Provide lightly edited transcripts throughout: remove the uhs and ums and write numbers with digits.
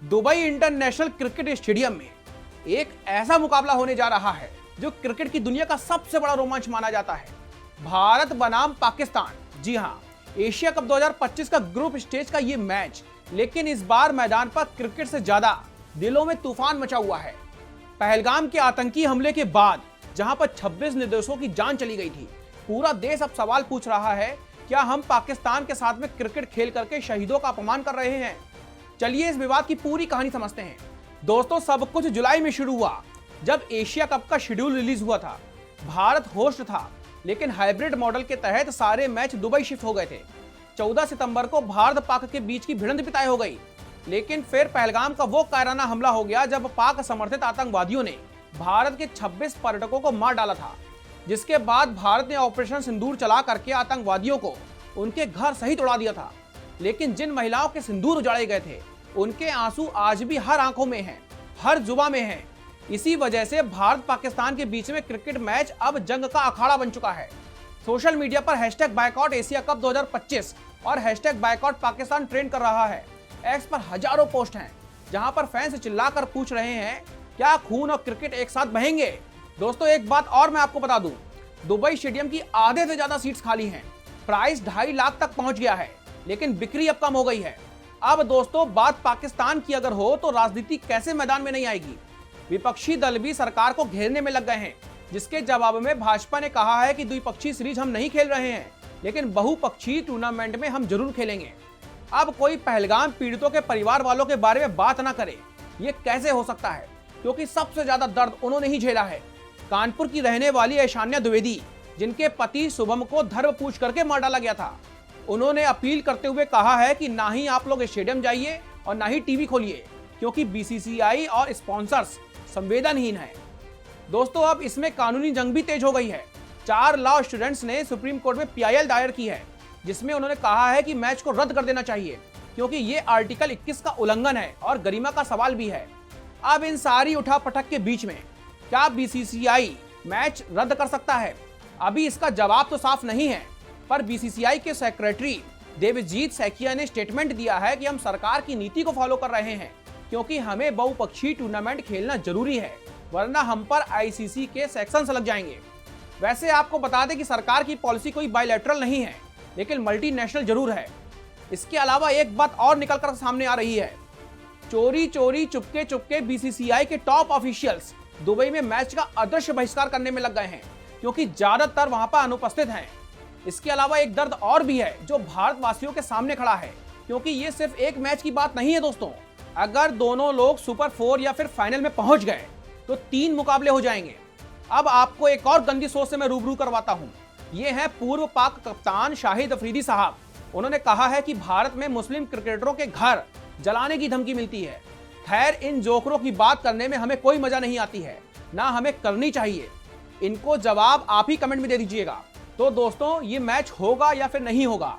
Dubai international cricket stadium में एक ऐसा मुकाबला होने जा रहा है जो क्रिकेट की दुनिया का सबसे बड़ा रोमांच माना जाता है। भारत बनाम पाकिस्तान। जी हां, एशिया कप 2025 का ग्रुप स्टेज का ये मैच, लेकिन इस बार मैदान पर क्रिकेट से ज्यादा दिलों में तूफान मचा हुआ है। पहलगाम के आतंकी हमले के बाद जहां पर 26 निर्दोषों की जान चली गई थी, पूरा देश अब सवाल पूछ रहा है, क्या हम पाकिस्तान के साथ में क्रिकेट खेल करके शहीदों का अपमान कर रहे हैं? चलिए इस विवाद की पूरी कहानी समझते हैं। दोस्तों, सब कुछ जुलाई में शुरू हुआ जब एशिया कप का शेड्यूल रिलीज हुआ था। भारत होस्ट था, लेकिन हाइब्रिड मॉडल के तहत सारे मैच दुबई शिफ्ट हो गए थे। 14 सितंबर को भारत पाक के बीच की भिड़ंत बिताई हो गई, लेकिन फिर पहलगाम का वो कायराना हमला हो गया जब पाक समर्थित आतंकवादियों ने भारत के 26 पर्यटकों को मार डाला था। जिसके बाद भारत ने ऑपरेशन सिंदूर चला करके आतंकवादियों को उनके घर सहित उड़ा दिया था। लेकिन जिन महिलाओं के सिंदूर उजाड़े गए थे, उनके आंसू आज भी हर आंखों में हैं, हर जुबां में हैं। इसी वजह से भारत पाकिस्तान के बीच में क्रिकेट मैच अब जंग का अखाड़ा बन चुका है। सोशल मीडिया पर #बायकॉट एशिया कप 2025 और #बायकॉट पाकिस्तान ट्रेंड कर रहा है। एक्स पर हजारों पोस्ट हैं जहां पर फैंस चिल्लाकर पूछ रहे हैं, क्या खून और क्रिकेट एक साथ बहेंगे? दोस्तों, एक बात और मैं आपको बता दूं, दुबई स्टेडियम की आधे से ज्यादा सीट्स खाली हैं। प्राइस 2.5 लाख तक पहुंच गया है, लेकिन बिक्री अब कम हो गई है। अब दोस्तों, बात पाकिस्तान की अगर हो तो राजनीति कैसे मैदान में नहीं आएगी? विपक्षी दल भी सरकार को घेरने में लग गए हैं, जिसके जवाब में भाजपा ने कहा है कि द्विपक्षीय सीरीज हम नहीं खेल रहे हैं, लेकिन बहुपक्षीय टूर्नामेंट में हम जरूर खेलेंगे। अब कोई पहलगाम पीड़ितों के परिवार वालों के बारे में बात ना करे, ये कैसे हो सकता है? क्योंकि सबसे ज्यादा दर्द उन्होंने ही झेला है। कानपुर की रहने वाली ऐशान्या द्विवेदी, जिनके पति शुभम को धर्म पूछ करके मार डाला गया था, उन्होंने अपील करते हुए कहा है कि ना ही आप लोग स्टेडियम जाइए और ना ही टीवी खोलिए, क्योंकि बीसीसीआई और स्पॉन्सर्स संवेदनहीन है। दोस्तों, अब इसमें कानूनी जंग भी तेज हो गई है। 4 लॉ स्टूडेंट्स ने सुप्रीम कोर्ट में PIL दायर की है, जिसमें उन्होंने कहा है कि मैच को रद्द कर देना चाहिए, क्योंकि ये आर्टिकल 21 का उल्लंघन है और गरिमा का सवाल भी है। अब इन सारी उठापटक के बीच में क्या BCCI मैच रद्द कर सकता है? अभी इसका जवाब तो साफ नहीं है, पर BCCI के सेक्रेटरी देवजीत सैकिया ने स्टेटमेंट दिया है कि हम सरकार की नीति को फॉलो कर रहे हैं, क्योंकि हमें बहुपक्षीय टूर्नामेंट खेलना जरूरी है, वरना हम पर ICC के सेक्शंस लग जाएंगे। वैसे आपको बता दें कि सरकार की पॉलिसी कोई बायलैटरल नहीं है, लेकिन मल्टीनेशनल जरूर है। इसके अलावा एक बात और निकलकर सामने आ रही है, चोरी चोरी चुपके चुपके BCCI के टॉप ऑफिशियल्स दुबई में मैच का अदृश्य बहिष्कार करने में लग गए हैं, क्योंकि ज्यादातर वहां पर अनुपस्थित हैं। इसके अलावा एक दर्द और भी है जो भारतवासियों के सामने खड़ा है, क्योंकि ये सिर्फ एक मैच की बात नहीं है दोस्तों। अगर दोनों लोग सुपर 4 या फिर फाइनल में पहुंच गए तो 3 मुकाबले हो जाएंगे। अब आपको एक और गंदी सोच से मैं रूबरू करवाता हूं। ये है पूर्व पाक कप्तान शाहिद अफरीदी साहब। उन्होंने कहा है कि भारत में मुस्लिम क्रिकेटरों के घर जलाने की धमकी मिलती है। खैर, इन जोकरों की बात करने में हमें कोई मजा नहीं आती है, ना हमें करनी चाहिए। इनको जवाब आप ही कमेंट में दे दीजिएगा। तो दोस्तों, ये मैच होगा या फिर नहीं होगा,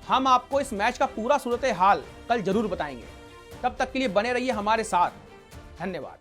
हम आपको इस मैच का पूरा सूरत हाल कल जरूर बताएंगे। तब तक के लिए बने रहिए हमारे साथ। धन्यवाद।